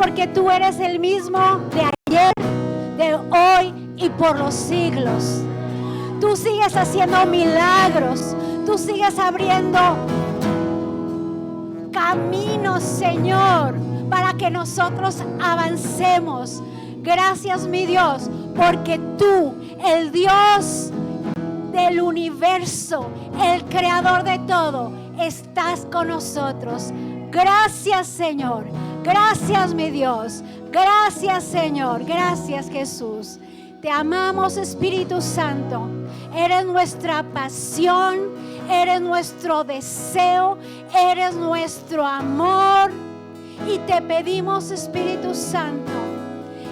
porque tú eres el mismo de ayer, de hoy y por los siglos. Tú sigues haciendo milagros. Tú sigues abriendo caminos, Señor, para que nosotros avancemos. Gracias, mi Dios, porque tú, el Dios del universo, el creador de todo, estás con nosotros. Gracias, Señor. Gracias, mi Dios. Gracias, Señor. Gracias, Jesús. Te amamos, Espíritu Santo. Eres nuestra pasión, eres nuestro deseo, eres nuestro amor. Y te pedimos, Espíritu Santo,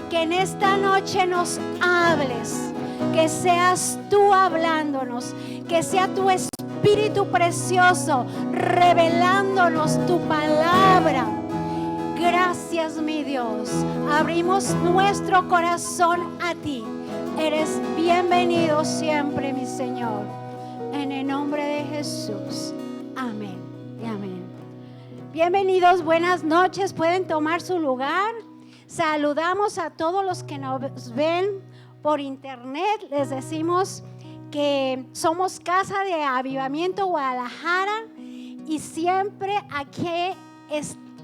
que en esta noche nos hables, que seas tú hablándonos, que sea tu Espíritu precioso revelándonos tu palabra. Gracias, mi Dios. Abrimos nuestro corazón a ti. Eres bienvenido siempre, mi Señor. En el nombre de Jesús. Amén y amén. Bienvenidos, buenas noches. Pueden tomar su lugar. Saludamos a todos los que nos ven por internet. Les decimos que somos Casa de Avivamiento Guadalajara y siempre aquí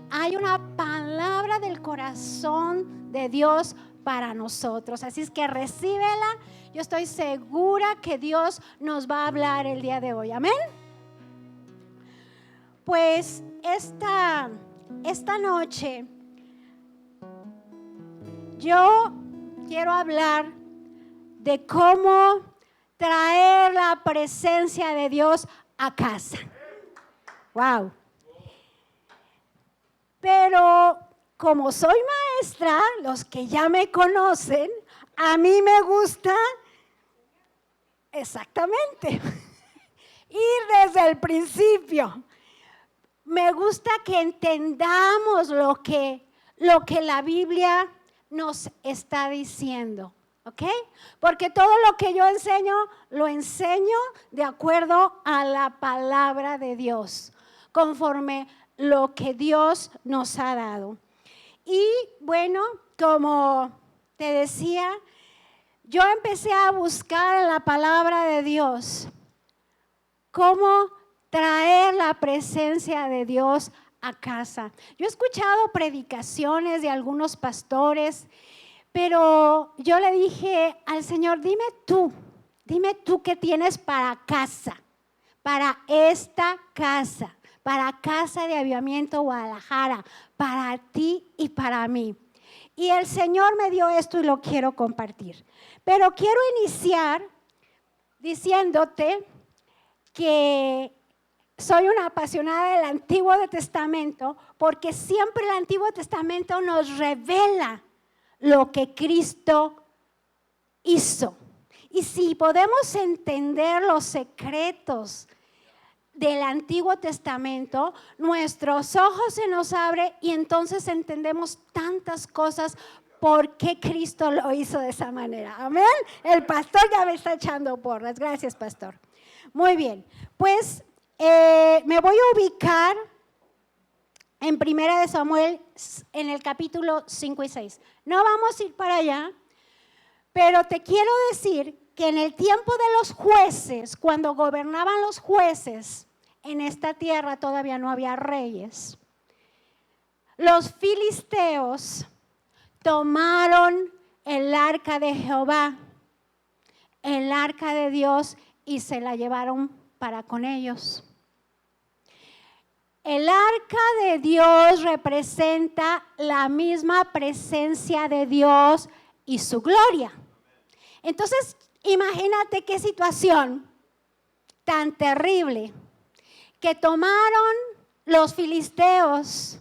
hay una palabra del corazón de Dios para nosotros. Así es que recíbela. Yo estoy segura que Dios nos va a hablar el día de hoy. Amén. Pues esta noche yo quiero hablar de cómo traer la presencia de Dios a casa. Wow. Pero como soy maestra, los que ya me conocen, a mí me gusta exactamente ir desde el principio. Me gusta que entendamos lo que la Biblia nos está diciendo, ¿ok? Porque todo lo que yo enseño, lo enseño de acuerdo a la palabra de Dios, conforme lo que Dios nos ha dado. Y bueno, como te decía, yo empecé a buscar en la palabra de Dios cómo traer la presencia de Dios a casa. Yo he escuchado predicaciones de algunos pastores, pero yo le dije al Señor, dime tú qué tienes para casa, para esta casa, para Casa de Avivamiento Guadalajara, para ti y para mí. Y el Señor me dio esto y lo quiero compartir. Pero quiero iniciar diciéndote que soy una apasionada del Antiguo Testamento, porque siempre el Antiguo Testamento nos revela lo que Cristo hizo. Y si podemos entender los secretos del Antiguo Testamento, nuestros ojos se nos abren y entonces entendemos tantas cosas por qué Cristo lo hizo de esa manera. Amén. El pastor ya me está echando porras. Gracias, pastor. Muy bien. Pues me voy a ubicar en 1 Samuel en el capítulo 5 y 6. No vamos a ir para allá, pero te quiero decir que en el tiempo de los jueces, cuando gobernaban los jueces, en esta tierra todavía no había reyes. Los filisteos tomaron el arca de Jehová, el arca de Dios, y se la llevaron para con ellos. El arca de Dios representa la misma presencia de Dios y su gloria. Entonces, imagínate qué situación tan terrible, que tomaron los filisteos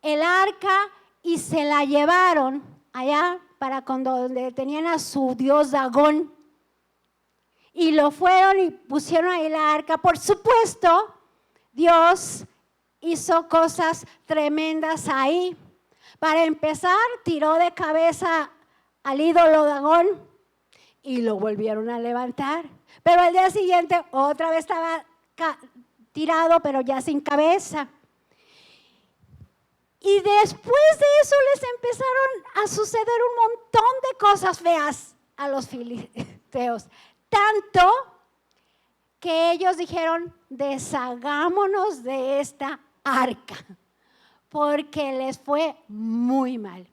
el arca y se la llevaron allá para donde tenían a su dios Dagón, y lo fueron y pusieron ahí la arca. Por supuesto, Dios hizo cosas tremendas ahí. Para empezar, tiró de cabeza al ídolo Dagón y lo volvieron a levantar, pero al día siguiente otra vez estaba tirado, pero ya sin cabeza. Y después de eso les empezaron a suceder un montón de cosas feas a los filisteos. Tanto que ellos dijeron, deshagámonos de esta arca, porque les fue muy mal.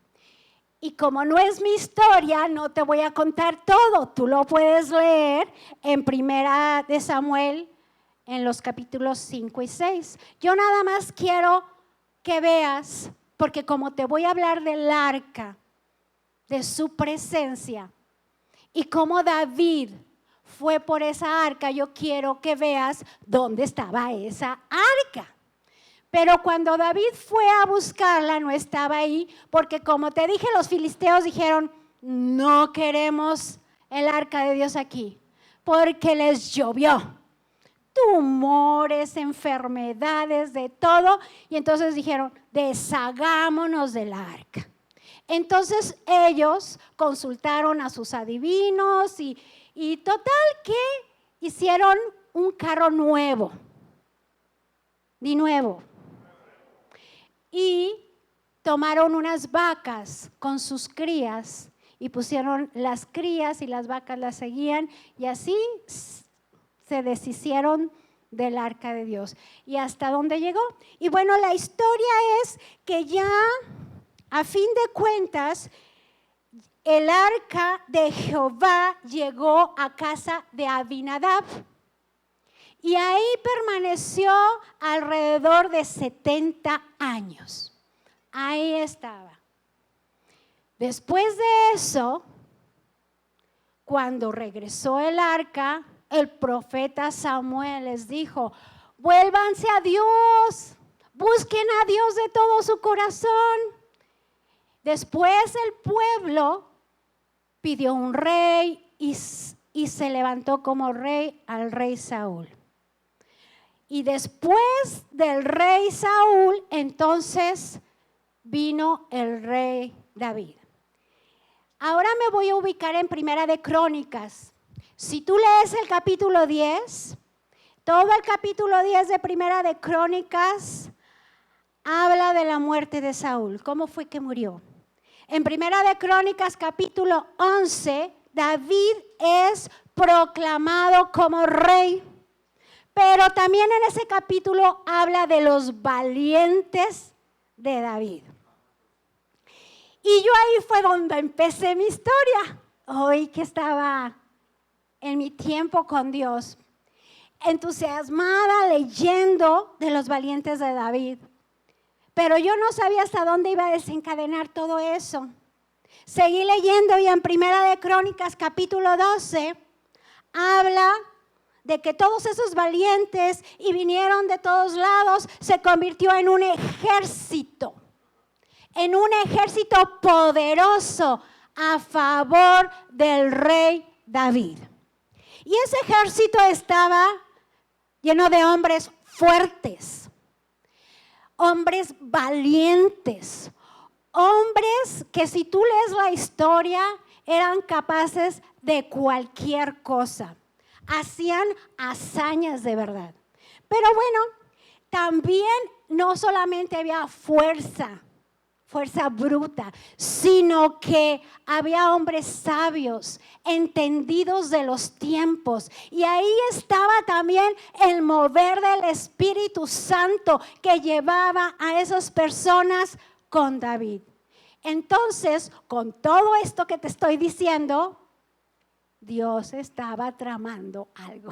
Y como no es mi historia, no te voy a contar todo. Tú lo puedes leer en Primera de Samuel, en los capítulos 5 y 6. Yo nada más quiero que veas, porque como te voy a hablar del arca, de su presencia, y cómo David fue por esa arca, yo quiero que veas dónde estaba esa arca. Pero cuando David fue a buscarla, no estaba ahí, porque como te dije, los filisteos dijeron, no queremos el arca de Dios aquí, porque les llovió. Tumores, enfermedades, de todo. Y entonces dijeron, deshagámonos del arca. Entonces ellos consultaron a sus adivinos y total que hicieron un carro nuevo. De nuevo. Y tomaron unas vacas con sus crías y pusieron las crías y las vacas las seguían y así se deshicieron del arca de Dios. ¿Y hasta dónde llegó? Y bueno, la historia es que ya a fin de cuentas el arca de Jehová llegó a casa de Abinadab. Y ahí permaneció alrededor de 70 años. Ahí estaba. Después de eso, cuando regresó el arca, el profeta Samuel les dijo, vuélvanse a Dios, busquen a Dios de todo su corazón. Después el pueblo pidió un rey y se levantó como rey al rey Saúl. Y después del rey Saúl, entonces vino el rey David. Ahora me voy a ubicar en Primera de Crónicas. Si tú lees el capítulo 10, todo el capítulo 10 de Primera de Crónicas habla de la muerte de Saúl. ¿Cómo fue que murió? En Primera de Crónicas, capítulo 11, David es proclamado como rey. Pero también en ese capítulo habla de los valientes de David. Y yo ahí fue donde empecé mi historia. Hoy que estaba en mi tiempo con Dios, entusiasmada leyendo de los valientes de David. Pero yo no sabía hasta dónde iba a desencadenar todo eso. Seguí leyendo y en Primera de Crónicas, capítulo 12, habla de que todos esos valientes y vinieron de todos lados, se convirtió en un ejército poderoso a favor del rey David. Y ese ejército estaba lleno de hombres fuertes, hombres valientes, hombres que si tú lees la historia eran capaces de cualquier cosa. Hacían hazañas de verdad. Pero bueno, también no solamente había fuerza bruta, sino que había hombres sabios, entendidos de los tiempos. Y ahí estaba también el mover del Espíritu Santo que llevaba a esas personas con David. Entonces, con todo esto que te estoy diciendo, Dios estaba tramando algo,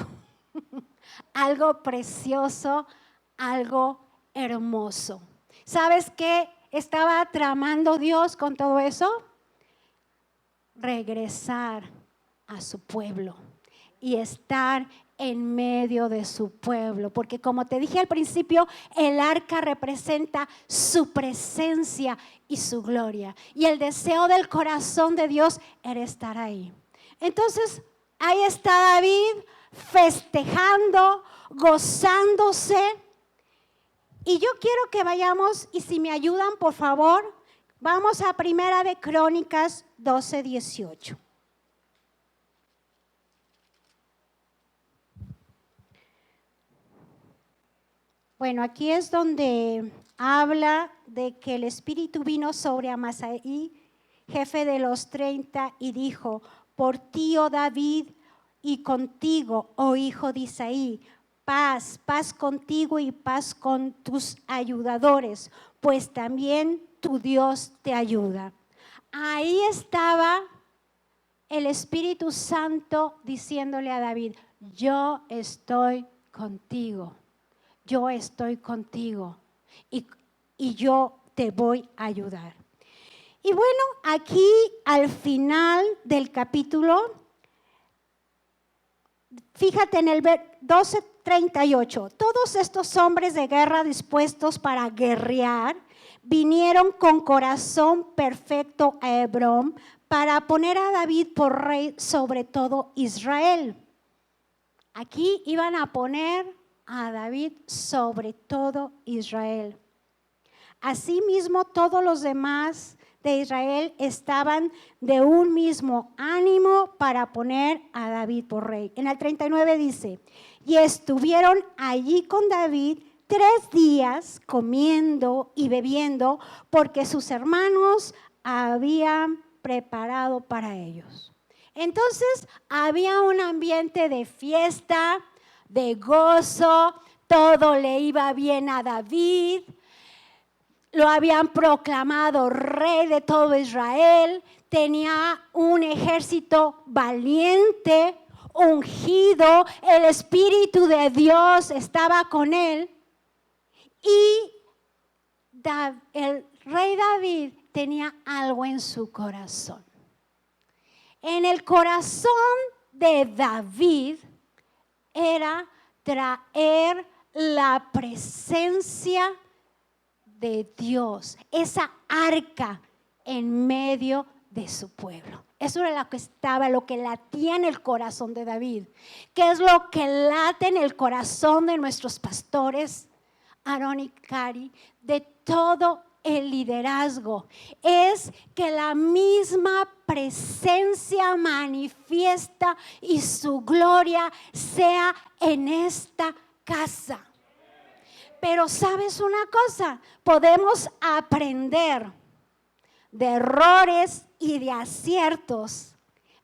algo precioso, algo hermoso. ¿Sabes qué estaba tramando Dios con todo eso? Regresar a su pueblo y estar en medio de su pueblo, porque como te dije al principio, el arca representa su presencia y su gloria, y el deseo del corazón de Dios era estar ahí. Entonces, ahí está David festejando, gozándose. Y yo quiero que vayamos, y si me ayudan, por favor, vamos a Primera de Crónicas 12:18. Bueno, aquí es donde habla de que el Espíritu vino sobre Amasai, jefe de los 30, y dijo: por ti, oh David, y contigo, oh hijo de Isaí, paz, paz contigo y paz con tus ayudadores, pues también tu Dios te ayuda. Ahí estaba el Espíritu Santo diciéndole a David: yo estoy contigo, yo estoy contigo y yo te voy a ayudar. Y bueno, aquí al final del capítulo, fíjate en el 12:38, todos estos hombres de guerra dispuestos para guerrear vinieron con corazón perfecto a Hebrón para poner a David por rey sobre todo Israel. Aquí iban a poner a David sobre todo Israel. Asimismo, todos los demás de Israel estaban de un mismo ánimo para poner a David por rey. En el 39 dice: y estuvieron allí con David 3 días comiendo y bebiendo, porque sus hermanos habían preparado para ellos. Entonces había un ambiente de fiesta, de gozo, todo le iba bien a David. Lo habían proclamado rey de todo Israel, tenía un ejército valiente, ungido, el Espíritu de Dios estaba con él. Y el rey David tenía algo en su corazón. En el corazón de David era traer la presencia de Dios, esa arca en medio de su pueblo. Eso era lo que estaba, lo que latía en el corazón de David. ¿Qué es lo que late en el corazón de nuestros pastores, Aarón y Cari, de todo el liderazgo? Es que la misma presencia manifiesta y su gloria sea en esta casa. Pero ¿sabes una cosa? Podemos aprender de errores y de aciertos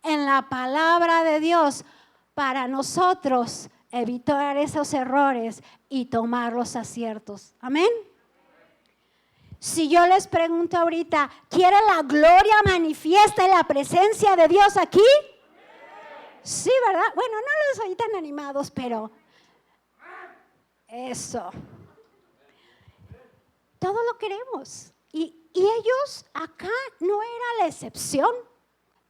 en la palabra de Dios para nosotros evitar esos errores y tomar los aciertos. Amén. Si yo les pregunto ahorita, ¿quiere la gloria manifiesta y la presencia de Dios aquí? Sí, ¿verdad? Bueno, no los oí tan animados, pero eso. Todo lo queremos. Y ellos acá no era la excepción.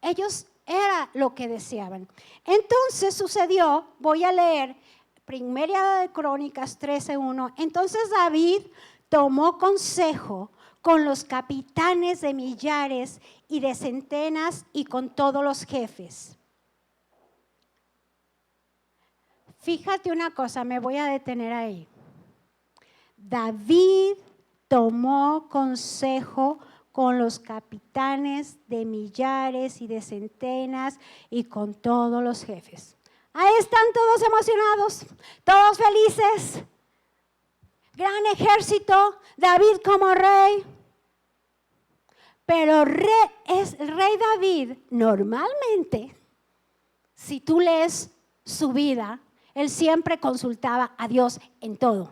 Ellos era lo que deseaban. Entonces sucedió, voy a leer Primera de Crónicas 13:1. Entonces David tomó consejo con los capitanes de millares y de centenas y con todos los jefes. Fíjate una cosa, me voy a detener ahí. David tomó consejo con los capitanes de millares y de centenas y con todos los jefes. Ahí están todos emocionados, todos felices. Gran ejército, David como rey. Pero el rey David normalmente, si tú lees su vida, él siempre consultaba a Dios en todo,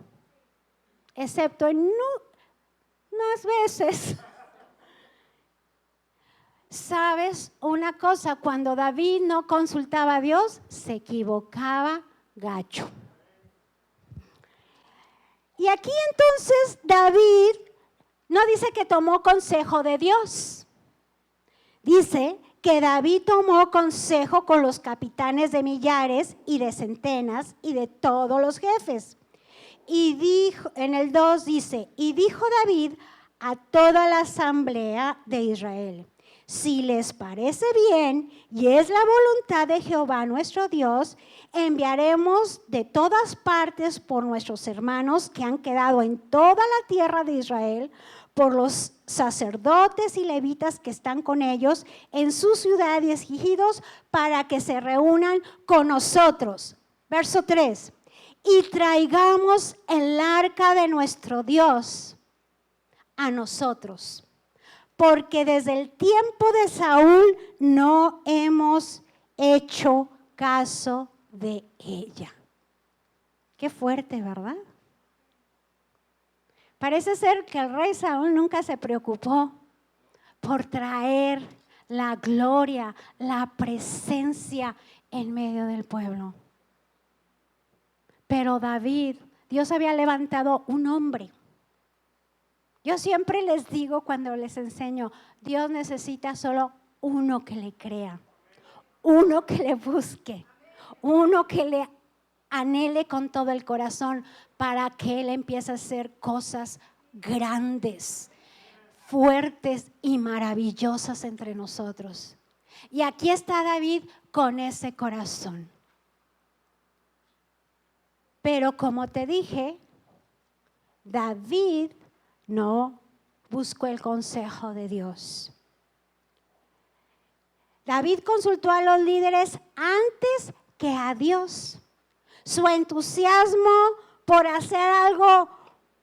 excepto en unas veces. ¿Sabes una cosa? Cuando David no consultaba a Dios, se equivocaba gacho. Y aquí entonces David no dice que tomó consejo de Dios. Dice que David tomó consejo con los capitanes de millares y de centenas y de todos los jefes. Y dijo, en el 2 dice, y dijo David a toda la asamblea de Israel: si les parece bien y es la voluntad de Jehová nuestro Dios, enviaremos de todas partes por nuestros hermanos que han quedado en toda la tierra de Israel, por los sacerdotes y levitas que están con ellos en sus ciudades y ejidos, para que se reúnan con nosotros. Verso 3. Y traigamos el arca de nuestro Dios. a nosotros, porque desde el tiempo de Saúl no hemos hecho caso de ella. Qué fuerte, ¿verdad? Parece ser que el rey Saúl nunca se preocupó por traer la gloria, la presencia en medio del pueblo. Pero David, Dios había levantado un hombre. Yo siempre les digo cuando les enseño, Dios necesita solo uno que le crea, uno que le busque, uno que le anhele con todo el corazón para que Él empiece a hacer cosas grandes, fuertes y maravillosas entre nosotros. Y aquí está David con ese corazón. Pero como te dije, David no buscó el consejo de Dios. David consultó a los líderes antes que a Dios. Su entusiasmo por hacer algo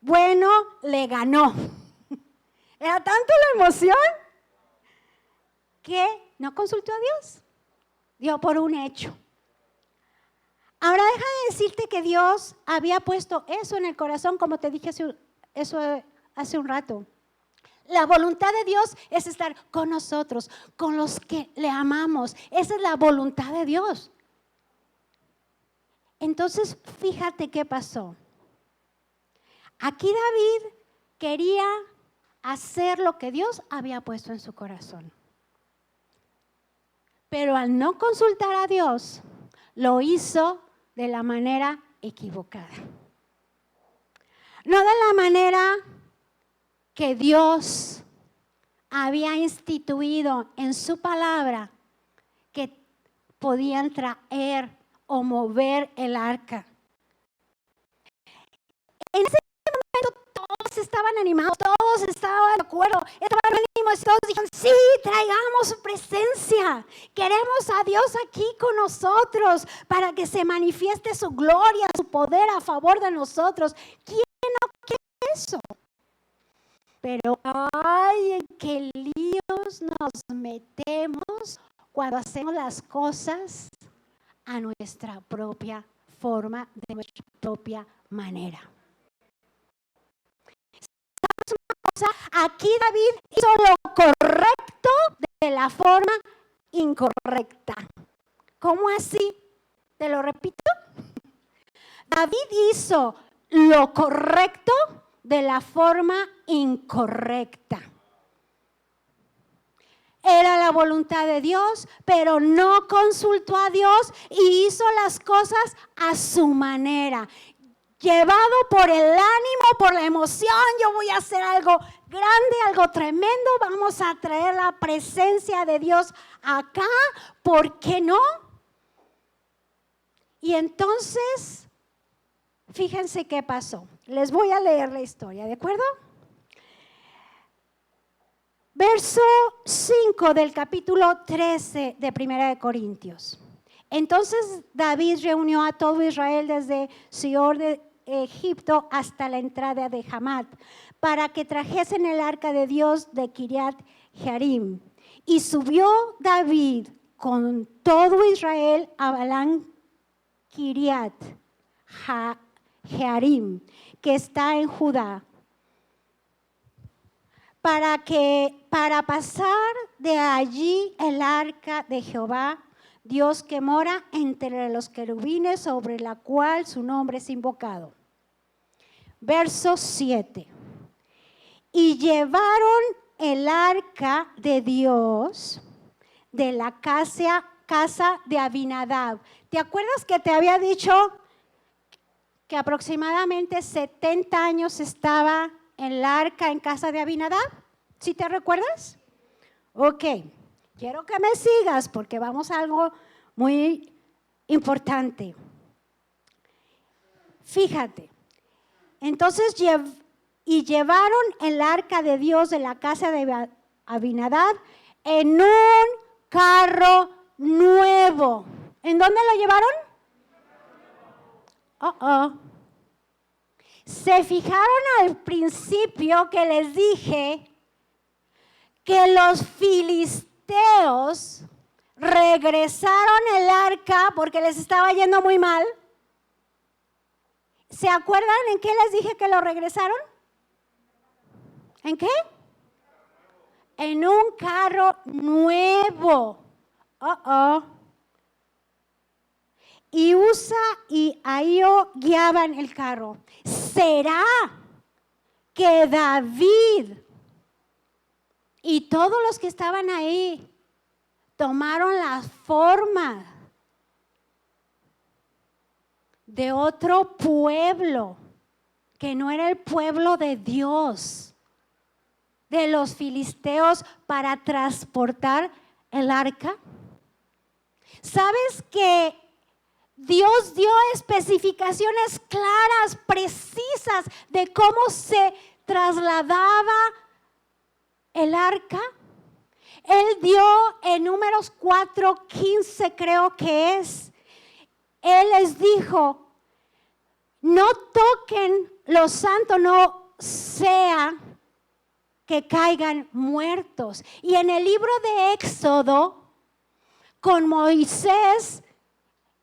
bueno le ganó. Era tanto la emoción que no consultó a Dios. Dio por un hecho. Ahora déjame decirte que Dios había puesto eso en el corazón, como te dije hace un rato. La voluntad de Dios es estar con nosotros, con los que le amamos. Esa es la voluntad de Dios. Entonces, fíjate qué pasó. Aquí David quería hacer lo que Dios había puesto en su corazón. Pero al no consultar a Dios, lo hizo de la manera equivocada. No de la manera que Dios había instituido en su palabra que podían traer o mover el arca. En ese momento todos estaban animados, todos estaban de acuerdo, estaban ánimos, todos dijeron, sí, traigamos su presencia. Queremos a Dios aquí con nosotros para que se manifieste su gloria, su poder a favor de nosotros. ¿Quién no quiere eso? Pero ay, en qué líos nos metemos cuando hacemos las cosas a nuestra propia forma, de nuestra propia manera. ¿Sabes una cosa? Aquí David hizo lo correcto de la forma incorrecta. ¿Cómo así? ¿Te lo repito? David hizo lo correcto de la forma incorrecta. Era la voluntad de Dios, pero no consultó a Dios y hizo las cosas a su manera. Llevado por el ánimo, por la emoción, yo voy a hacer algo grande, algo tremendo, vamos a traer la presencia de Dios acá, ¿por qué no? Y entonces, fíjense qué pasó. Les voy a leer la historia, ¿de acuerdo? Verso 5 del capítulo 13 de 1 Corintios. Entonces David reunió a todo Israel desde Sior de Egipto hasta la entrada de Hamat, para que trajesen el arca de Dios de Kiriat Jearim. Y subió David con todo Israel a Balán Kiriat Jearim, que está en Judá, para pasar de allí el arca de Jehová, Dios que mora entre los querubines, sobre la cual su nombre es invocado. Verso 7. Y llevaron el arca de Dios de la casa de Abinadab. ¿Te acuerdas que te había dicho que aproximadamente 70 años estaba el arca en casa de Abinadab? ¿Sí te recuerdas? Ok, quiero que me sigas porque vamos a algo muy importante. Fíjate, entonces llevaron el arca de Dios de la casa de Abinadab en un carro nuevo. ¿En dónde lo llevaron? Se fijaron al principio que les dije que los filisteos regresaron el arca porque les estaba yendo muy mal. ¿Se acuerdan en qué les dije que lo regresaron? ¿En qué? En un carro nuevo. Y Usa y Ahío guiaban el carro. ¿Será que David y todos los que estaban ahí tomaron la forma de otro pueblo que no era el pueblo de Dios, de los filisteos, para transportar el arca? ¿Sabes que Dios dio especificaciones claras, precisas de cómo se trasladaba el arca? Él dio en Números 4:15, creo que es. Él les dijo: no toquen lo santo, no sea que caigan muertos. Y en el libro de Éxodo, con Moisés,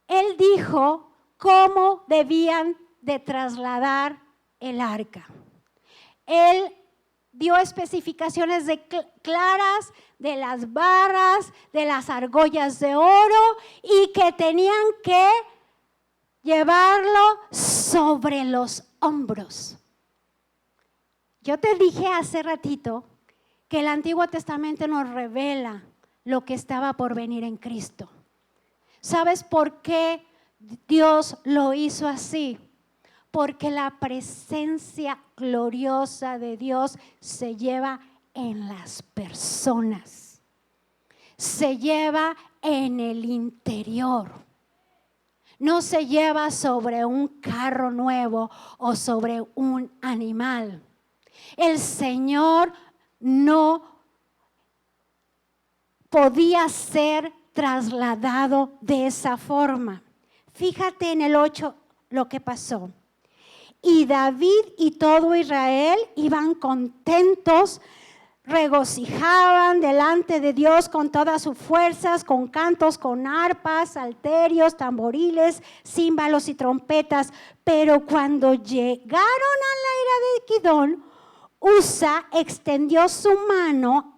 él dijo cómo debían de trasladar el arca. Él dio especificaciones claras de las barras, de las argollas de oro, y que tenían que llevarlo sobre los hombros. Yo te dije hace ratito que el Antiguo Testamento nos revela lo que estaba por venir en Cristo. ¿Sabes por qué Dios lo hizo así? Porque la presencia gloriosa de Dios se lleva en las personas, se lleva en el interior. No se lleva sobre un carro nuevo o sobre un animal. El Señor no podía ser trasladado de esa forma. Fíjate en el 8 lo que pasó. Y David y todo Israel iban contentos, regocijaban delante de Dios con todas sus fuerzas, con cantos, con arpas, salterios, tamboriles, címbalos y trompetas. Pero cuando llegaron a la era de Kidón, Usa extendió su mano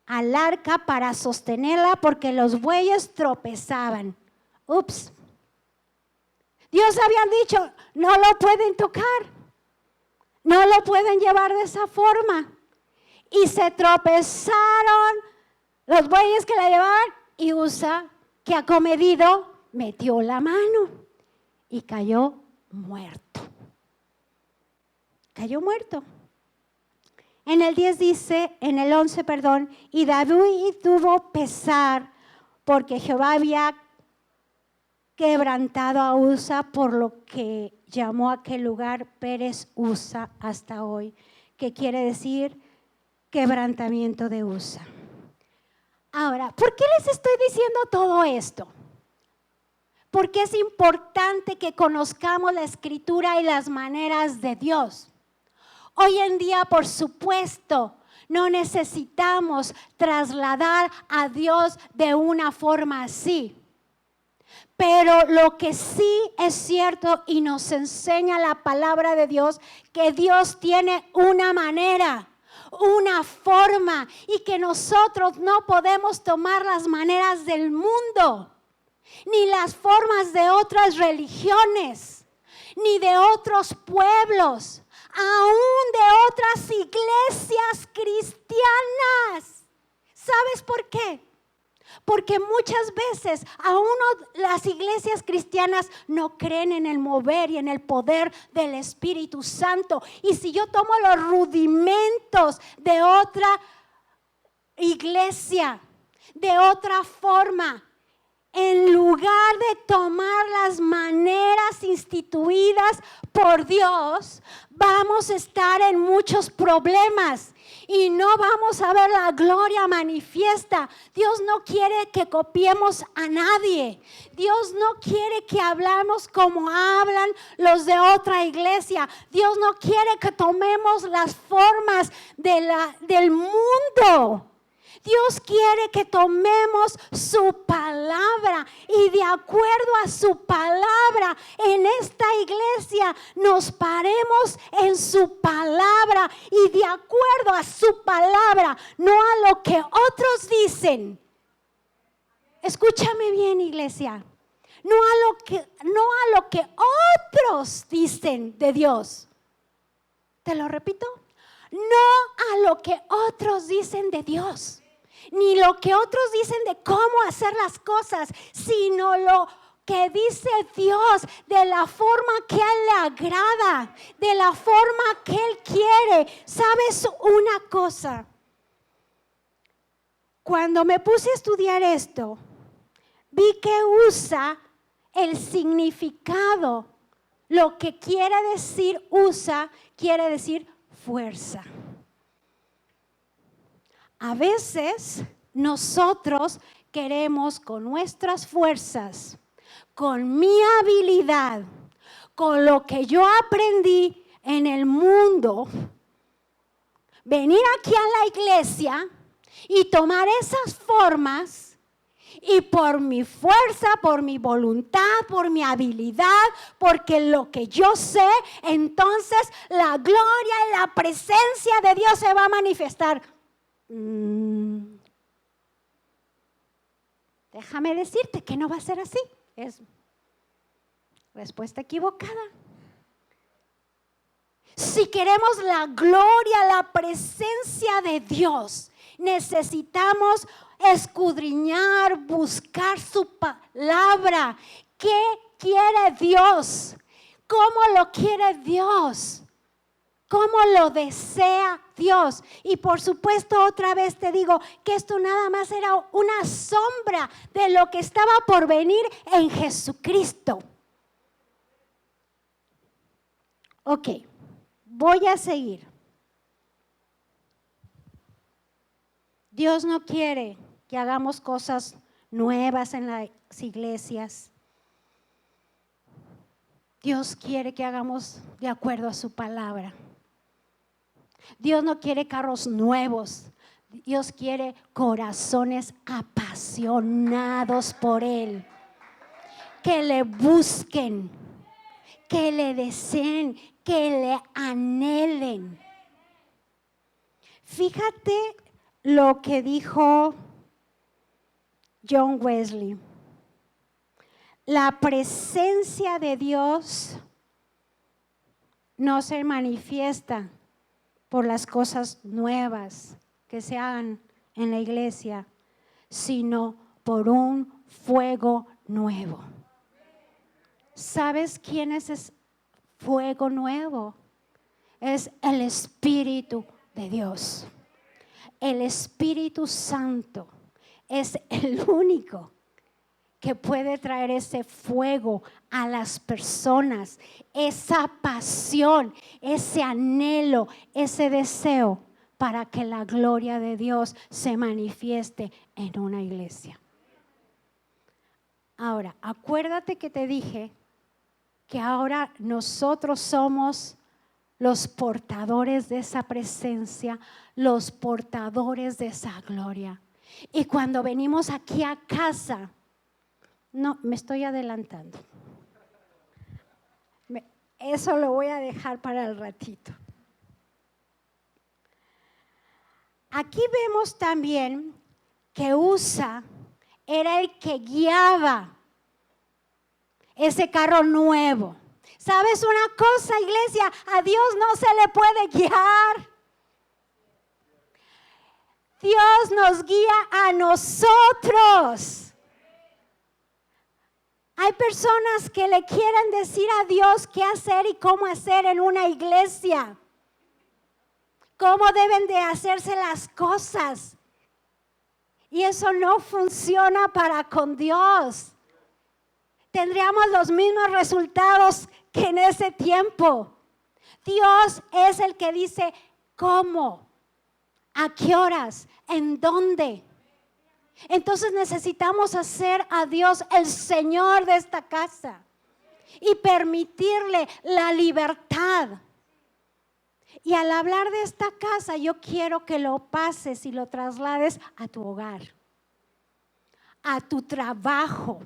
al arca para sostenerla porque los bueyes tropezaban. Ups. Dios había dicho: no lo pueden tocar, no lo pueden llevar de esa forma. Y se tropezaron los bueyes que la llevaban, y Usa, que acomedido, metió la mano y cayó muerto. Cayó muerto. En el 10 dice, en el 11, perdón, y David tuvo pesar porque Jehová había quebrantado a Usa, por lo que llamó a aquel lugar Pérez Usa hasta hoy, que quiere decir quebrantamiento de Usa. Ahora, ¿por qué les estoy diciendo todo esto? Porque es importante que conozcamos la Escritura y las maneras de Dios. Hoy en día, por supuesto, no necesitamos trasladar a Dios de una forma así. Pero lo que sí es cierto y nos enseña la palabra de Dios, que Dios tiene una manera, una forma, y que nosotros no podemos tomar las maneras del mundo, ni las formas de otras religiones, ni de otros pueblos, aún de otras iglesias cristianas. ¿Sabes por qué? Porque muchas veces aún las iglesias cristianas no creen en el mover y en el poder del Espíritu Santo. Y si yo tomo los rudimentos de otra iglesia, de otra forma, en lugar de tomar las maneras instituidas por Dios, vamos a estar en muchos problemas y no vamos a ver la gloria manifiesta. Dios no quiere que copiemos a nadie. Dios no quiere que hablamos como hablan los de otra iglesia. Dios no quiere que tomemos las formas del mundo. Dios quiere que tomemos su palabra y de acuerdo a su palabra en esta iglesia nos paremos en su palabra y de acuerdo a su palabra, no a lo que otros dicen. Escúchame bien, iglesia. No a lo que otros dicen de Dios. Te lo repito. No a lo que otros dicen de Dios. Ni lo que otros dicen de cómo hacer las cosas, sino lo que dice Dios, de la forma que a Él le agrada, de la forma que Él quiere. ¿Sabes una cosa? Cuando me puse a estudiar esto, vi que usa el significado. Lo que quiere decir usa, quiere decir fuerza. A veces nosotros queremos con nuestras fuerzas, con mi habilidad, con lo que yo aprendí en el mundo, venir aquí a la iglesia y tomar esas formas y por mi fuerza, por mi voluntad, por mi habilidad, porque lo que yo sé, entonces la gloria y la presencia de Dios se va a manifestar. Déjame decirte que no va a ser así. Es respuesta equivocada. Si queremos la gloria, la presencia de Dios, necesitamos escudriñar, buscar su palabra. ¿Qué quiere Dios? ¿Cómo lo quiere Dios? ¿Cómo lo desea Dios? Y por supuesto, otra vez te digo que esto nada más era una sombra de lo que estaba por venir en Jesucristo. Ok, voy a seguir. Dios no quiere que hagamos cosas nuevas en las iglesias. Dios quiere que hagamos de acuerdo a su palabra. Dios no quiere carros nuevos. Dios quiere corazones apasionados por Él. Que le busquen, que le deseen, que le anhelen. Fíjate lo que dijo John Wesley. La presencia de Dios no se manifiesta por las cosas nuevas que se hagan en la iglesia, sino por un fuego nuevo. ¿Sabes quién es ese fuego nuevo? Es el Espíritu de Dios. El Espíritu Santo es el único que puede traer ese fuego a las personas, esa pasión, ese anhelo, ese deseo para que la gloria de Dios se manifieste en una iglesia. Ahora, acuérdate que te dije que ahora nosotros somos los portadores de esa presencia, los portadores de esa gloria. Y cuando venimos aquí a casa, no, me estoy adelantando. Eso lo voy a dejar para el ratito. Aquí vemos también que Usa era el que guiaba ese carro nuevo. ¿Sabes una cosa, iglesia? A Dios no se le puede guiar. Dios nos guía a nosotros. Hay personas que le quieren decir a Dios qué hacer y cómo hacer en una iglesia. Cómo deben de hacerse las cosas. Y eso no funciona para con Dios. Tendríamos los mismos resultados que en ese tiempo. Dios es el que dice cómo, a qué horas, en dónde. Entonces necesitamos hacer a Dios el Señor de esta casa y permitirle la libertad. Y al hablar de esta casa, yo quiero que lo pases y lo traslades a tu hogar, a tu trabajo,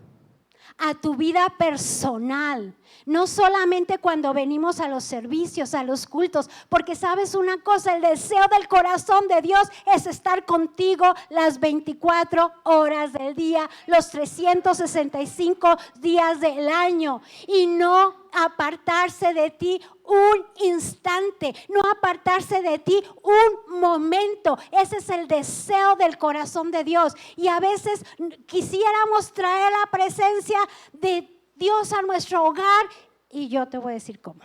a tu vida personal. No solamente cuando venimos a los servicios, a los cultos, porque sabes una cosa, el deseo del corazón de Dios es estar contigo las 24 horas del día, los 365 días del año, y no apartarse de ti un instante, no apartarse de ti un momento. Ese es el deseo del corazón de Dios. Y a veces quisiéramos traer la presencia de Dios a nuestro hogar, y yo te voy a decir cómo.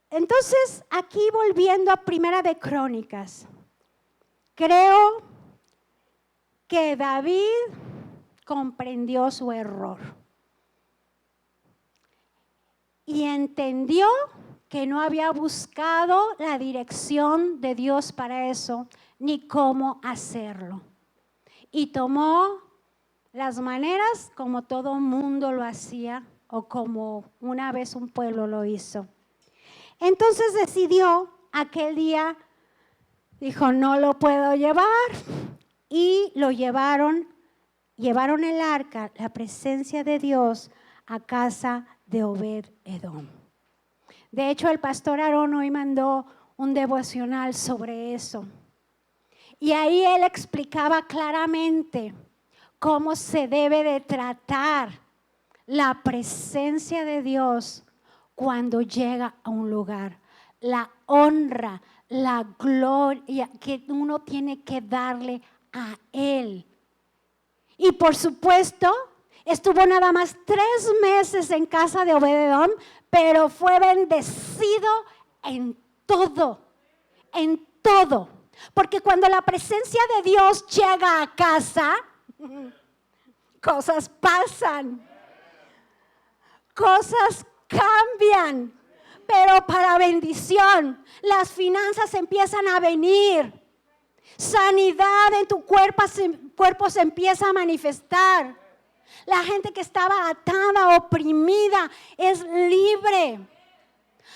Entonces, aquí volviendo a Primera de Crónicas, creo que David comprendió su error y entendió que no había buscado la dirección de Dios para eso, ni cómo hacerlo. Y tomó las maneras como todo mundo lo hacía, o como una vez un pueblo lo hizo. Entonces decidió aquel día, dijo, no lo puedo llevar, y lo llevaron el arca, la presencia de Dios, a casa de Obed-Edom. De hecho, el pastor Aarón hoy mandó un devocional sobre eso. Y ahí él explicaba claramente cómo se debe de tratar la presencia de Dios cuando llega a un lugar. La honra, la gloria que uno tiene que darle a Él. Y por supuesto, estuvo nada más 3 meses en casa de Obed-Edom, pero fue bendecido en todo, en todo. Porque cuando la presencia de Dios llega a casa, cosas pasan, cosas cambian, pero para bendición. Las finanzas empiezan a venir, sanidad en tu cuerpo se empieza a manifestar. La gente que estaba atada, oprimida, es libre.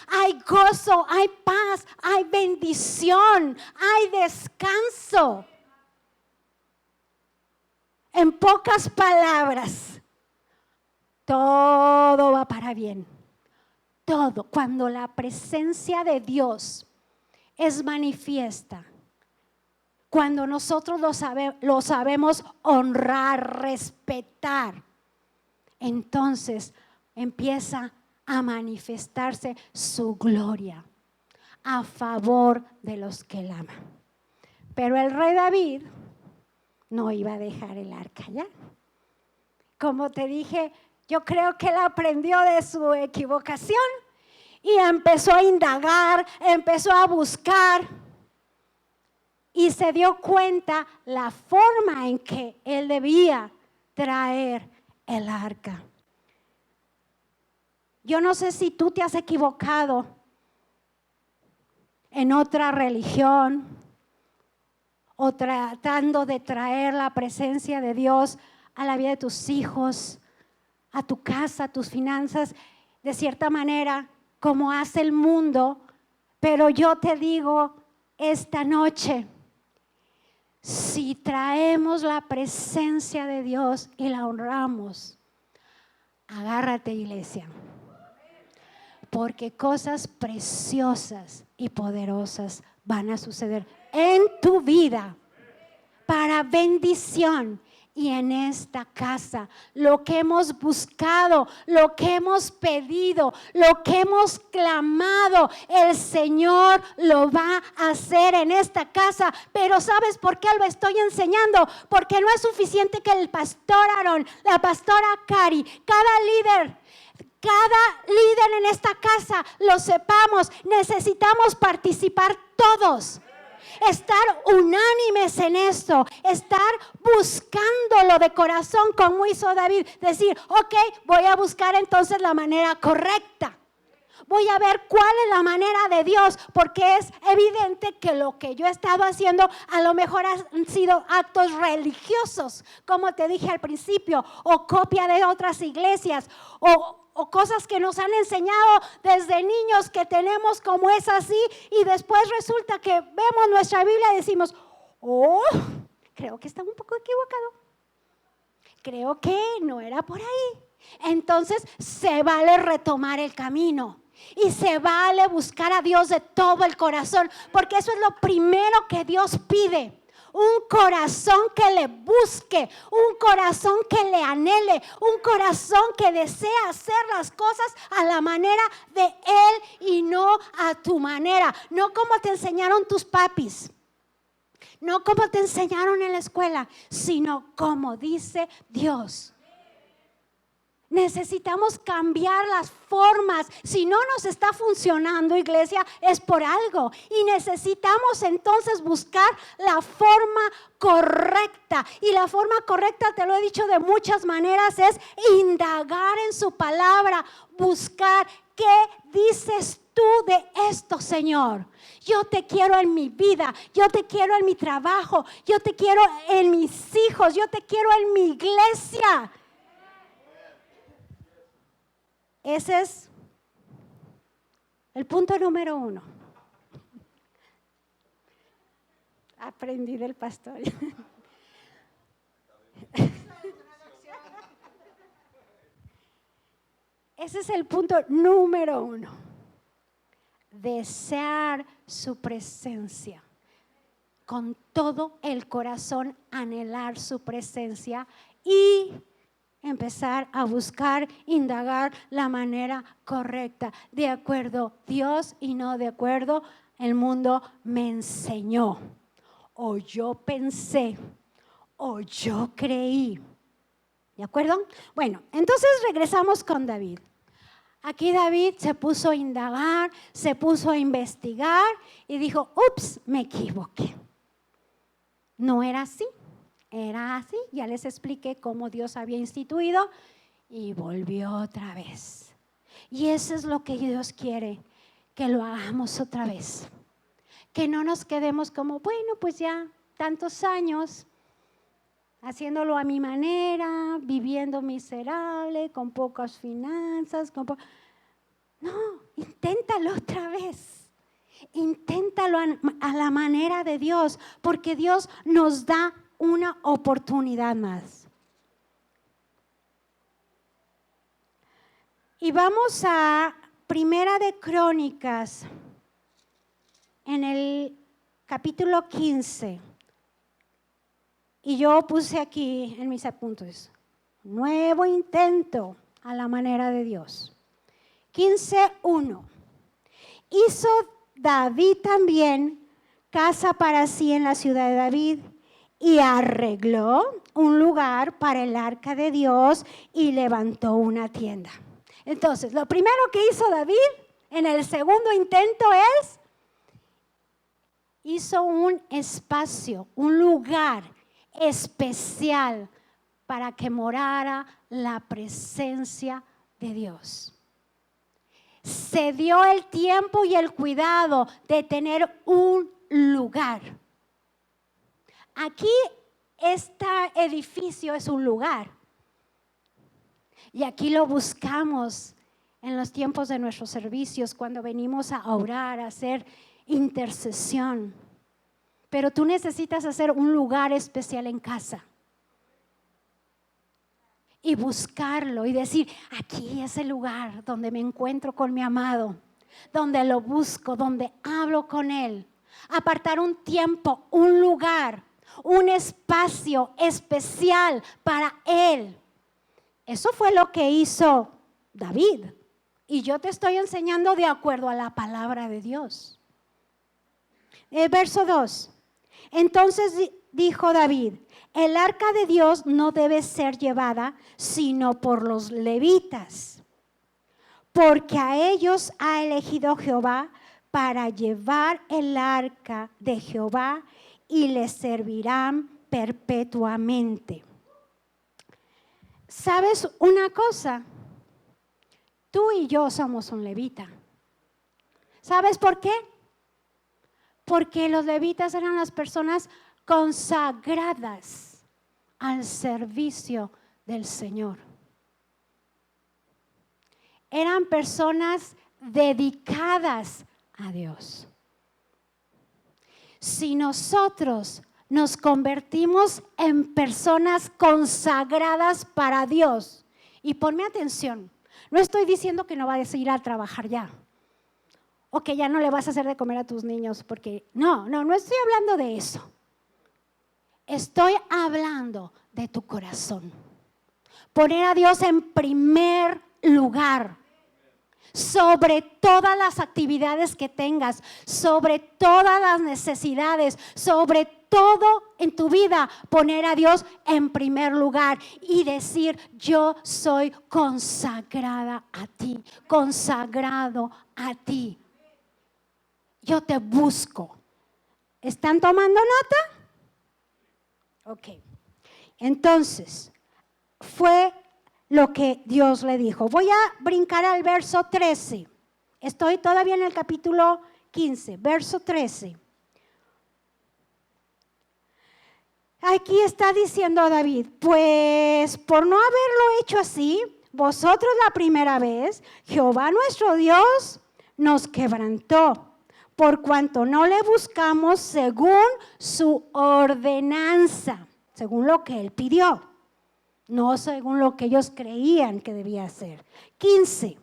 Hay gozo, hay paz, hay bendición, hay descanso. En pocas palabras, todo va para bien. Todo, cuando la presencia de Dios es manifiesta, cuando nosotros lo sabemos honrar, respetar, entonces empieza a manifestarse su gloria a favor de los que él ama. Pero el rey David no iba a dejar el arca ya. Como te dije, yo creo que él aprendió de su equivocación y empezó a indagar, empezó a buscar y se dio cuenta la forma en que él debía traer el arca. Yo no sé si tú te has equivocado en otra religión o tratando de traer la presencia de Dios a la vida de tus hijos, a tu casa, a tus finanzas, de cierta manera, como hace el mundo. Pero yo te digo esta noche, si traemos la presencia de Dios y la honramos, agárrate, iglesia, porque cosas preciosas y poderosas van a suceder en tu vida para bendición. Y en esta casa, lo que hemos buscado, lo que hemos pedido, lo que hemos clamado, el Señor lo va a hacer en esta casa. Pero ¿sabes por qué lo estoy enseñando? Porque no es suficiente que el pastor Aarón, la pastora Cari, cada líder cada líder en esta casa lo sepamos. Necesitamos participar todos. Estar unánimes en esto, estar buscándolo de corazón como hizo David. Decir, ok, voy a buscar entonces la manera correcta. Voy a ver cuál es la manera de Dios, porque es evidente que lo que yo he estado haciendo a lo mejor han sido actos religiosos, como te dije al principio, o copia de otras iglesias, o cosas que nos han enseñado desde niños que tenemos como es así, y después resulta que vemos nuestra Biblia y decimos, oh, creo que está un poco equivocado, creo que no era por ahí. Entonces se vale retomar el camino y se vale buscar a Dios de todo el corazón, porque eso es lo primero que Dios pide. Un corazón que le busque, un corazón que le anhele, un corazón que desea hacer las cosas a la manera de Él y no a tu manera, no como te enseñaron tus papis, no como te enseñaron en la escuela, sino como dice Dios. Necesitamos cambiar las formas. Si no nos está funcionando, iglesia, es por algo. Y necesitamos entonces buscar la forma correcta. Y la forma correcta, te lo he dicho de muchas maneras, es indagar en su palabra. Buscar qué dices tú de esto, Señor. Yo te quiero en mi vida, yo te quiero en mi trabajo, yo te quiero en mis hijos, yo te quiero en mi iglesia. Ese es el punto número 1. Aprendí del pastor. Ese es el punto número 1. Desear su presencia. Con todo el corazón anhelar su presencia y empezar a buscar, indagar la manera correcta, de acuerdo Dios y no de acuerdo el mundo me enseñó, o yo pensé, o yo creí. ¿De acuerdo? Bueno, entonces regresamos con David. Aquí David se puso a indagar, se puso a investigar y dijo, ups, me equivoqué. No era así. Era así, ya les expliqué cómo Dios había instituido y volvió otra vez. Y eso es lo que Dios quiere, que lo hagamos otra vez. Que no nos quedemos como, bueno, pues ya tantos años haciéndolo a mi manera, viviendo miserable, con pocas finanzas. No, inténtalo otra vez. Inténtalo a la manera de Dios, porque Dios nos da una oportunidad más. Y vamos a Primera de Crónicas, en el capítulo 15. Y yo puse aquí en mis apuntes, nuevo intento a la manera de Dios. 15:1. Hizo David también casa para sí en la ciudad de David, y arregló un lugar para el arca de Dios y levantó una tienda. Entonces, lo primero que hizo David en el segundo intento es, hizo un espacio, un lugar especial para que morara la presencia de Dios. Se dio el tiempo y el cuidado de tener un lugar. Aquí este edificio es un lugar y aquí lo buscamos en los tiempos de nuestros servicios, cuando venimos a orar, a hacer intercesión. Pero tú necesitas hacer un lugar especial en casa y buscarlo y decir, aquí es el lugar donde me encuentro con mi amado, donde lo busco, donde hablo con Él. Apartar un tiempo, un lugar, un espacio especial para Él. Eso fue lo que hizo David. Y yo te estoy enseñando de acuerdo a la palabra de Dios. Verso 2. Entonces dijo David, el arca de Dios no debe ser llevada sino por los levitas, porque a ellos ha elegido Jehová para llevar el arca de Jehová y les servirán perpetuamente. ¿Sabes una cosa? Tú y yo somos un levita. ¿Sabes por qué? Porque los levitas eran las personas consagradas al servicio del Señor. Eran personas dedicadas a Dios. Si nosotros nos convertimos en personas consagradas para Dios, y ponme atención, no estoy diciendo que no vayas a ir a trabajar ya, o que ya no le vas a hacer de comer a tus niños, porque no estoy hablando de eso. Estoy hablando de tu corazón. Poner a Dios en primer lugar. Sobre todas las actividades que tengas, sobre todas las necesidades, sobre todo en tu vida, poner a Dios en primer lugar y decir: yo soy consagrada a ti, consagrado a ti. Yo te busco. ¿Están tomando nota? Ok. Entonces, fue lo que Dios le dijo. Voy a brincar al verso 13. Estoy todavía en el capítulo 15, verso 13. Aquí está diciendo David: pues por no haberlo hecho así, vosotros la primera vez, Jehová nuestro Dios nos quebrantó, por cuanto no le buscamos según su ordenanza, según lo que él pidió. No según lo que ellos creían que debía hacer. 15.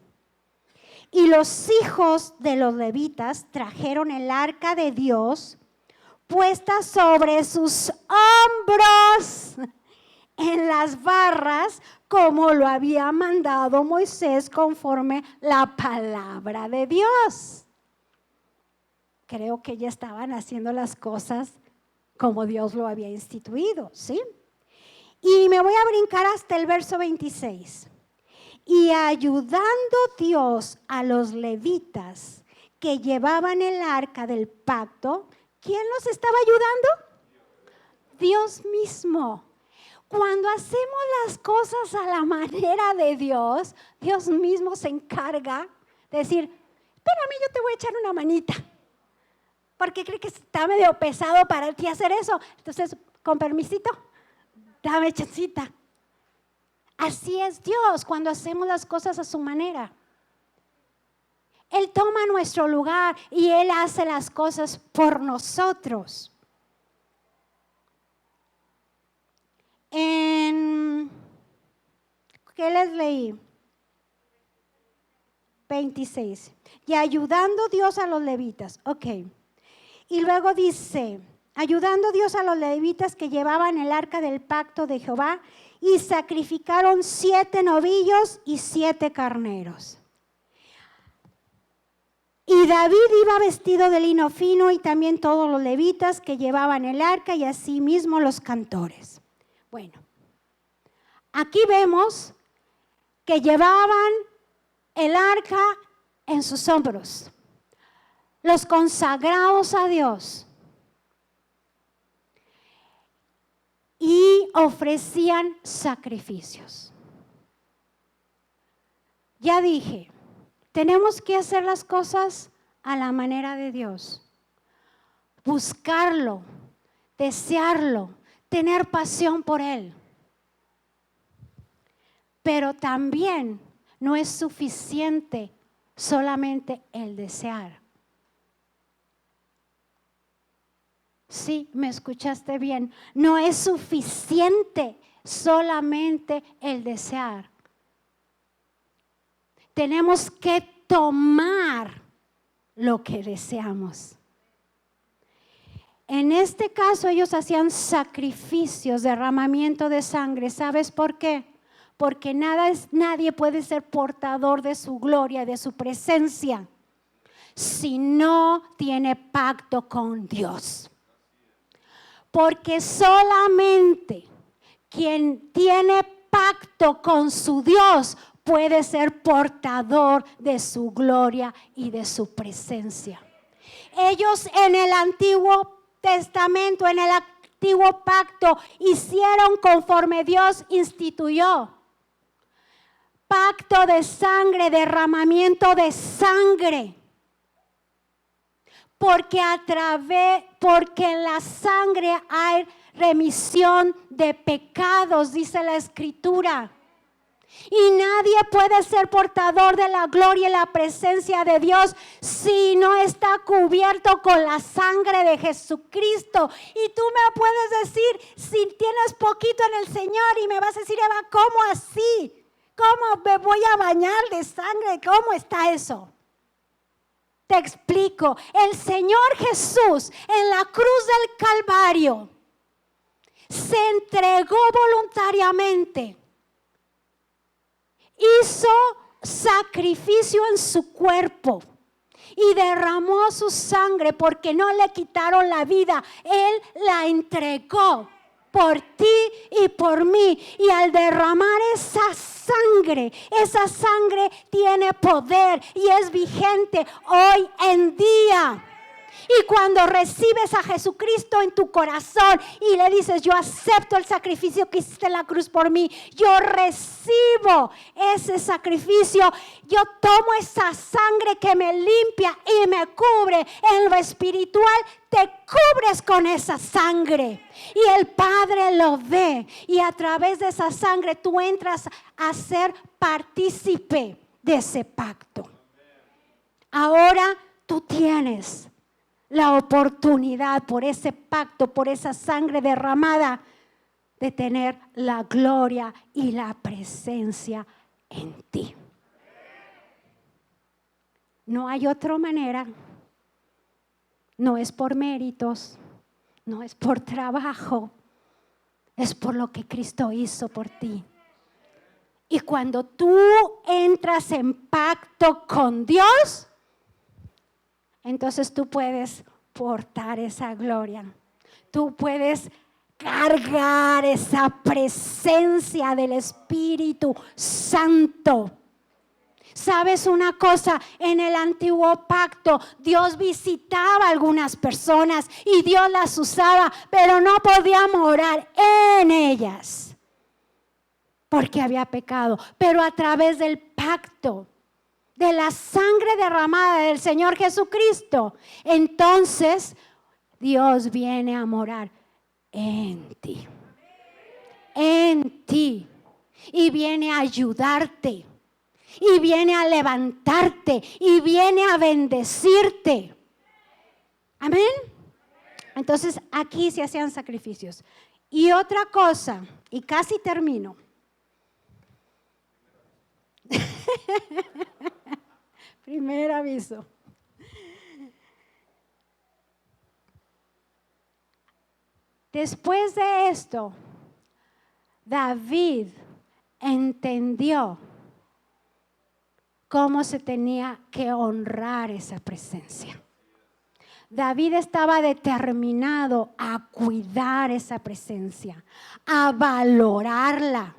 Y los hijos de los levitas trajeron el arca de Dios puesta sobre sus hombros en las barras, como lo había mandado Moisés conforme la palabra de Dios. Creo que ya estaban haciendo las cosas como Dios lo había instituido, ¿sí? Y me voy a brincar hasta el verso 26. Y ayudando Dios a los levitas que llevaban el arca del pacto, ¿quién los estaba ayudando? Dios mismo. Cuando hacemos las cosas a la manera de Dios, Dios mismo se encarga de decir: espérame, yo te voy a echar una manita, porque cree que está medio pesado para ti hacer eso. Entonces, con permisito, dame chancita. Así es Dios cuando hacemos las cosas a su manera. Él toma nuestro lugar y Él hace las cosas por nosotros. ¿Qué les leí? 26. Y ayudando Dios a los levitas. Ok. Y luego dice: ayudando Dios a los levitas que llevaban el arca del pacto de Jehová, y sacrificaron 7 novillos y 7 carneros. Y David iba vestido de lino fino, y también todos los levitas que llevaban el arca, y asimismo los cantores. Bueno, aquí vemos que llevaban el arca en sus hombros, los consagrados a Dios, y ofrecían sacrificios. Ya dije, tenemos que hacer las cosas a la manera de Dios, buscarlo, desearlo, tener pasión por Él. Pero también no es suficiente solamente el desear. Sí, me escuchaste bien. No es suficiente solamente el desear. Tenemos que tomar lo que deseamos. En este caso ellos hacían sacrificios, derramamiento de sangre. ¿Sabes por qué? Porque nadie puede ser portador de su gloria, de su presencia, si no tiene pacto con Dios. Porque solamente quien tiene pacto con su Dios puede ser portador de su gloria y de su presencia. Ellos en el Antiguo Testamento, en el Antiguo Pacto, hicieron conforme Dios instituyó. Pacto de sangre, derramamiento de sangre. Porque en la sangre hay remisión de pecados, dice la Escritura. Y nadie puede ser portador de la gloria y la presencia de Dios si no está cubierto con la sangre de Jesucristo. Y tú me puedes decir, si tienes poquito en el Señor, y me vas a decir, Eva, ¿cómo así? ¿Cómo me voy a bañar de sangre? ¿Cómo está eso? Te explico. El Señor Jesús en la cruz del Calvario se entregó voluntariamente. Hizo sacrificio en su cuerpo y derramó su sangre porque no le quitaron la vida. Él la entregó por ti y por mí. Y al derramar esa sangre tiene poder y es vigente hoy en día. Y cuando recibes a Jesucristo en tu corazón y le dices, yo acepto el sacrificio que hiciste en la cruz por mí, yo recibo ese sacrificio, yo tomo esa sangre que me limpia y me cubre en lo espiritual, te cubres con esa sangre y el Padre lo ve, y a través de esa sangre tú entras a ser partícipe de ese pacto. Ahora tú tienes la oportunidad por ese pacto, por esa sangre derramada, de tener la gloria y la presencia en ti. No hay otra manera. No es por méritos, no es por trabajo, es por lo que Cristo hizo por ti. Y cuando tú entras en pacto con Dios, entonces tú puedes portar esa gloria. Tú puedes cargar esa presencia del Espíritu Santo. ¿Sabes una cosa? En el Antiguo Pacto Dios visitaba a algunas personas y Dios las usaba, pero no podía morar en ellas porque había pecado. Pero a través del pacto, de la sangre derramada del Señor Jesucristo, entonces Dios viene a morar en ti. En ti. Y viene a ayudarte. Y viene a levantarte. Y viene a bendecirte. Amén. Entonces aquí se hacían sacrificios. Y otra cosa, y casi termino. Primer aviso. Después de esto, David entendió cómo se tenía que honrar esa presencia. David estaba determinado a cuidar esa presencia, a valorarla,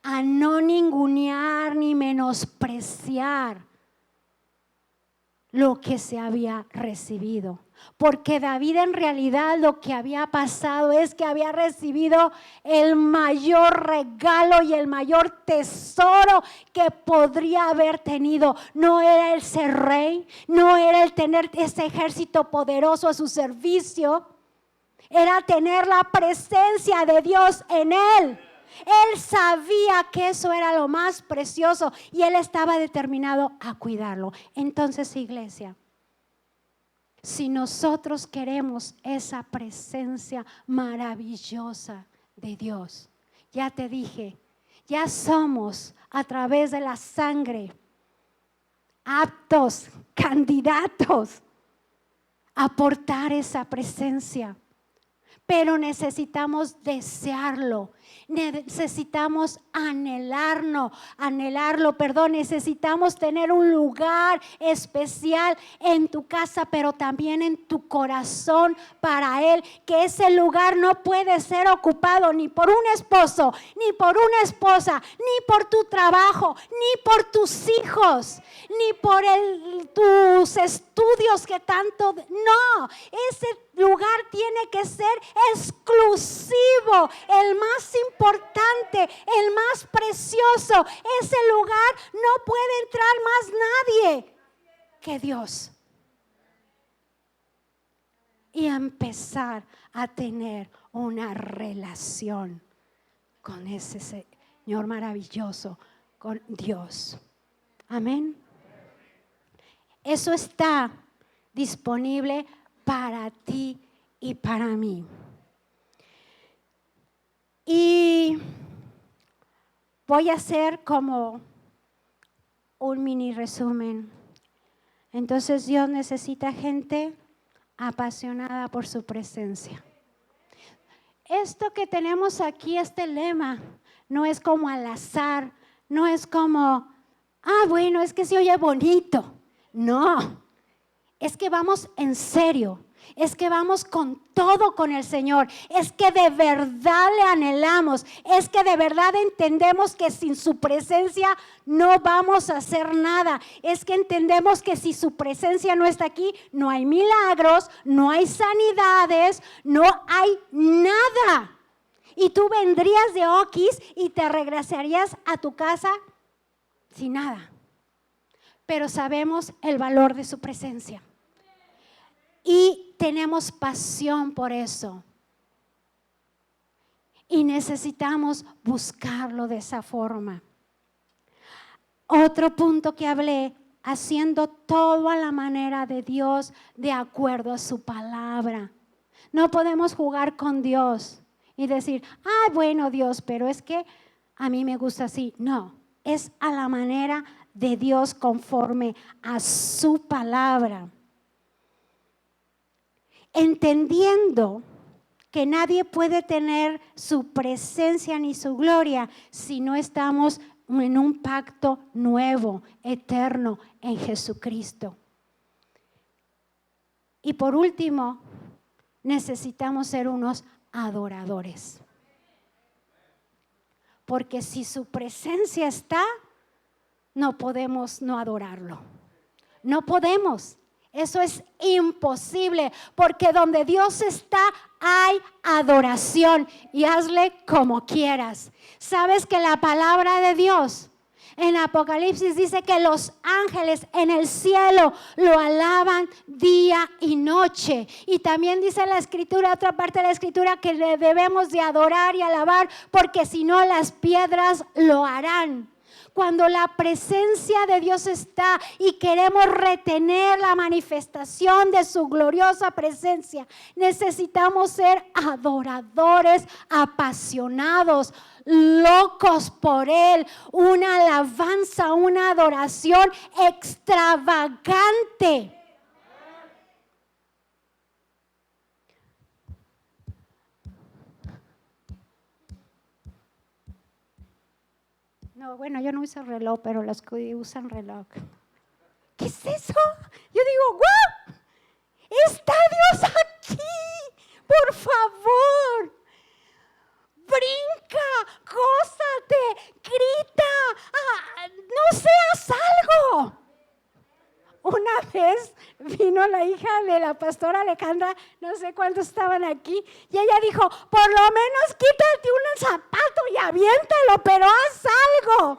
a no ningunear ni menospreciar lo que se había recibido. Porque David en realidad lo que había pasado es que había recibido el mayor regalo y el mayor tesoro que podría haber tenido. No era el ser rey, no era el tener ese ejército poderoso a su servicio, era tener la presencia de Dios en él. Él sabía que eso era lo más precioso y él estaba determinado a cuidarlo. Entonces, iglesia, si nosotros queremos esa presencia maravillosa de Dios, ya te dije, ya somos a través de la sangre aptos, candidatos a portar esa presencia. pero necesitamos desearlo. Necesitamos anhelarlo, necesitamos tener un lugar especial en tu casa, pero también en tu corazón para Él, que ese lugar no puede ser ocupado ni por un esposo, ni por una esposa, ni por tu trabajo, ni por tus hijos, ni por tus estudios que tanto, no, ese lugar tiene que ser exclusivo, el más importante, el más precioso. Ese lugar no puede entrar más nadie que Dios. Y empezar a tener una relación con ese Señor maravilloso, con Dios. Amén. Eso está disponible para ti y para mí. Y voy a hacer como un mini resumen. Entonces Dios necesita gente apasionada por su presencia. Esto que tenemos aquí, este lema, no es como al azar, no es como, bueno, es que se oye bonito. No. Es que vamos en serio, es que vamos con todo con el Señor, es que de verdad le anhelamos, es que de verdad entendemos que sin su presencia no vamos a hacer nada, es que entendemos que si su presencia no está aquí, no hay milagros, no hay sanidades, no hay nada. Y tú vendrías de Oquis y te regresarías a tu casa sin nada. Pero sabemos el valor de su presencia. Y tenemos pasión por eso. Y necesitamos buscarlo de esa forma. Otro punto que hablé, haciendo todo a la manera de Dios, de acuerdo a su palabra. No podemos jugar con Dios y decir, bueno Dios, pero es que a mí me gusta así. No, es a la manera de Dios conforme a su palabra. Entendiendo que nadie puede tener su presencia ni su gloria si no estamos en un pacto nuevo, eterno en Jesucristo. Y por último, necesitamos ser unos adoradores. Porque si su presencia está, no podemos no adorarlo. No podemos. Eso es imposible, porque donde Dios está hay adoración y hazle como quieras. Sabes que la palabra de Dios en Apocalipsis dice que los ángeles en el cielo lo alaban día y noche. Y también dice la escritura, otra parte de la escritura, que le debemos de adorar y alabar, porque si no las piedras lo harán. Cuando la presencia de Dios está y queremos retener la manifestación de su gloriosa presencia, necesitamos ser adoradores apasionados, locos por Él, una alabanza, una adoración extravagante. No, bueno, yo no uso reloj, pero los que usan reloj. ¿Qué es eso? Yo digo, ¡wow! ¡Está Dios aquí! ¡Por favor! Brinca, gózate, grita, no seas algo. Una vez vino la hija de la pastora Alejandra, no sé cuántos estaban aquí, y ella dijo, por lo menos quítate un zapato y aviéntalo, pero haz algo.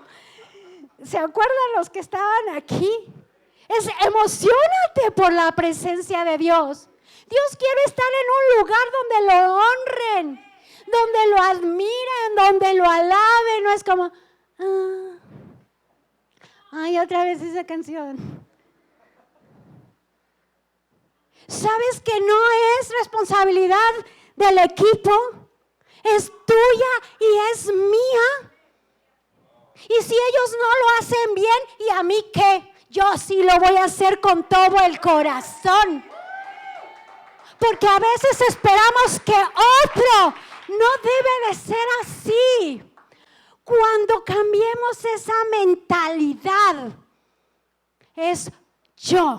¿Se acuerdan los que estaban aquí? Emocionate por la presencia de Dios. Dios quiere estar en un lugar donde lo honren, donde lo admiren, donde lo alaben. No es como, otra vez esa canción. ¿Sabes que no es responsabilidad del equipo? Es tuya y es mía. Y si ellos no lo hacen bien, ¿y a mí qué? Yo sí lo voy a hacer con todo el corazón. Porque a veces esperamos que otro. No debe de ser así. Cuando cambiemos esa mentalidad, es yo.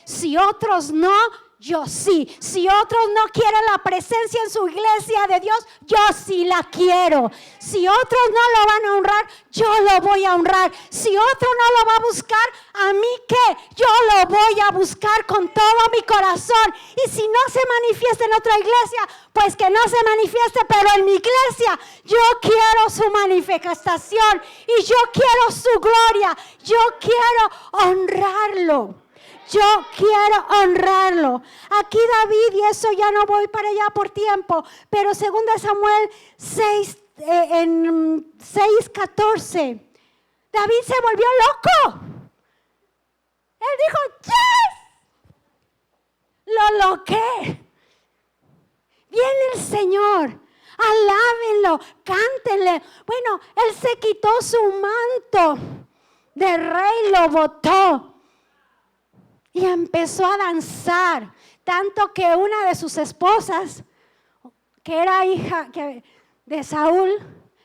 Si otros no, yo sí. Si otros no quieren la presencia en su iglesia de Dios, yo sí la quiero. Si otros no lo van a honrar, yo lo voy a honrar. Si otro no lo va a buscar, ¿a mí qué? Yo lo voy a buscar con todo mi corazón. Y si no se manifiesta en otra iglesia, pues que no se manifieste, pero en mi iglesia yo quiero su manifestación y yo quiero su gloria. Yo quiero honrarlo. Yo quiero honrarlo. Aquí David, y eso ya no voy para allá por tiempo, pero 2 Samuel 6, en 6:14, David se volvió loco. Él dijo, ¡yes! Lo loqué. Viene el Señor. Alábenlo, cántenle. Bueno, él se quitó su manto de rey, lo botó. Y empezó a danzar, tanto que una de sus esposas, que era hija de Saúl,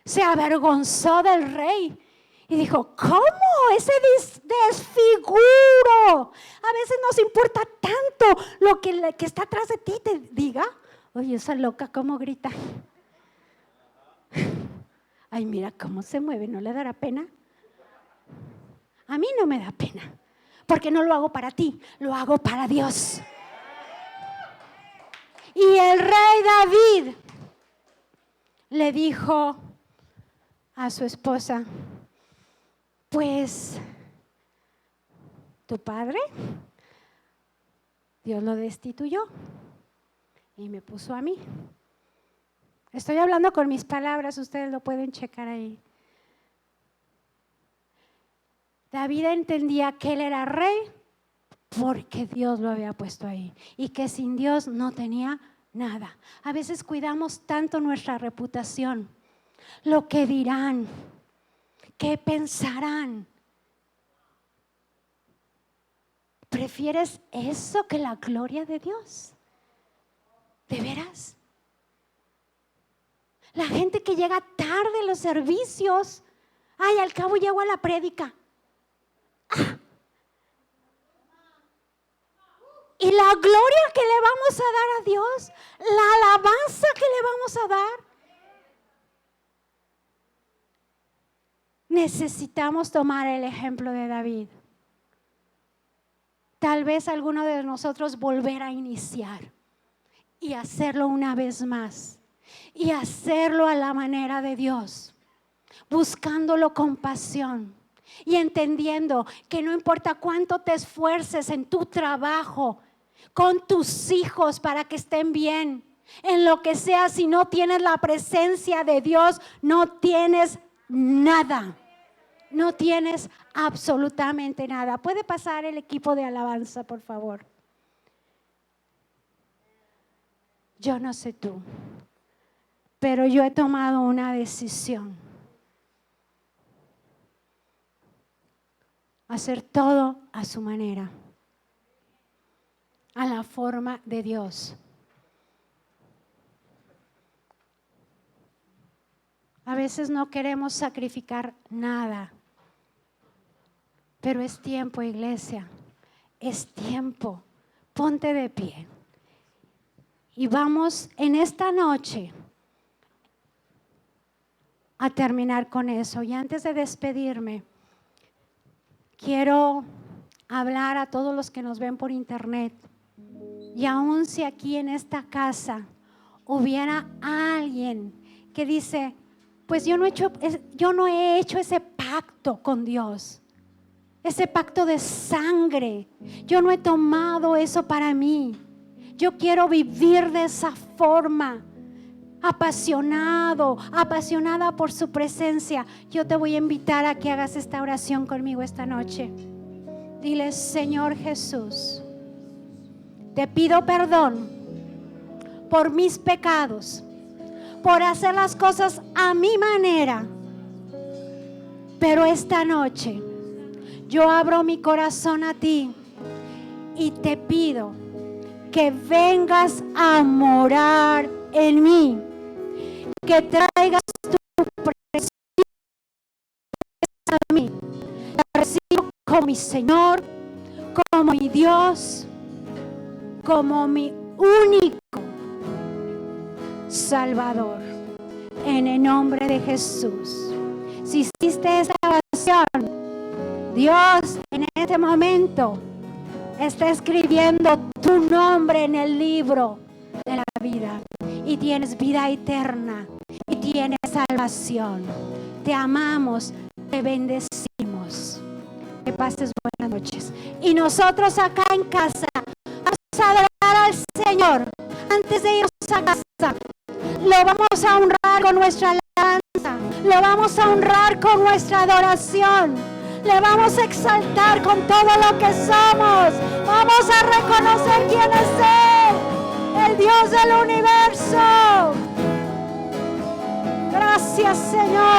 se avergonzó del rey. Y dijo, ¿cómo? Ese desfiguro. A veces nos importa tanto lo que está atrás de ti te diga. Oye, esa loca, ¿cómo grita? Ay, mira cómo se mueve, ¿no le dará pena? A mí no me da pena. Porque no lo hago para ti, lo hago para Dios. Y el rey David le dijo a su esposa, pues, tu padre, Dios lo destituyó y me puso a mí. Estoy hablando con mis palabras, ustedes lo pueden checar ahí. David entendía que él era rey porque Dios lo había puesto ahí y que sin Dios no tenía nada. A veces cuidamos tanto nuestra reputación, lo que dirán, qué pensarán. ¿Prefieres eso que la gloria de Dios? ¿De veras? La gente que llega tarde a los servicios, ay, al cabo llego a la prédica. Y la gloria que le vamos a dar a Dios, la alabanza que le vamos a dar, necesitamos tomar el ejemplo de David. Tal vez alguno de nosotros volver a iniciar y hacerlo una vez más y hacerlo a la manera de Dios, buscándolo con pasión. Y entendiendo que no importa cuánto te esfuerces en tu trabajo, con tus hijos para que estén bien, en lo que sea, si no tienes la presencia de Dios, no tienes nada. No tienes absolutamente nada. ¿Puede pasar el equipo de alabanza, por favor? Yo no sé tú, pero yo he tomado una decisión. Hacer todo a su manera, a la forma de Dios. A veces no queremos sacrificar nada, pero es tiempo, iglesia, es tiempo. Ponte de pie. Y vamos en esta noche a terminar con eso. Y antes de despedirme, quiero hablar a todos los que nos ven por internet. Y aun si aquí en esta casa hubiera alguien que dice, pues yo no he hecho ese pacto con Dios, ese pacto de sangre. Yo no he tomado eso para mí. Yo quiero vivir de esa forma, apasionada por su presencia. Yo te voy a invitar a que hagas esta oración conmigo esta noche. Dile, Señor Jesús, te pido perdón por mis pecados, por hacer las cosas a mi manera. Pero esta noche yo abro mi corazón a ti y te pido que vengas a morar en mí, que traigas tu presencia a mí. Te recibo como mi Señor, como mi Dios, como mi único Salvador, en el nombre de Jesús. Si hiciste esta oración, Dios en este momento está escribiendo tu nombre en el libro de la vida, y tienes vida eterna y tienes salvación. Te amamos, te bendecimos. Que pases buenas noches. Y nosotros acá en casa vamos a adorar al Señor. Antes de irnos a casa, lo vamos a honrar con nuestra alabanza, lo vamos a honrar con nuestra adoración, le vamos a exaltar con todo lo que somos. Vamos a reconocer quién es Él, el Dios del universo. Gracias, Señor.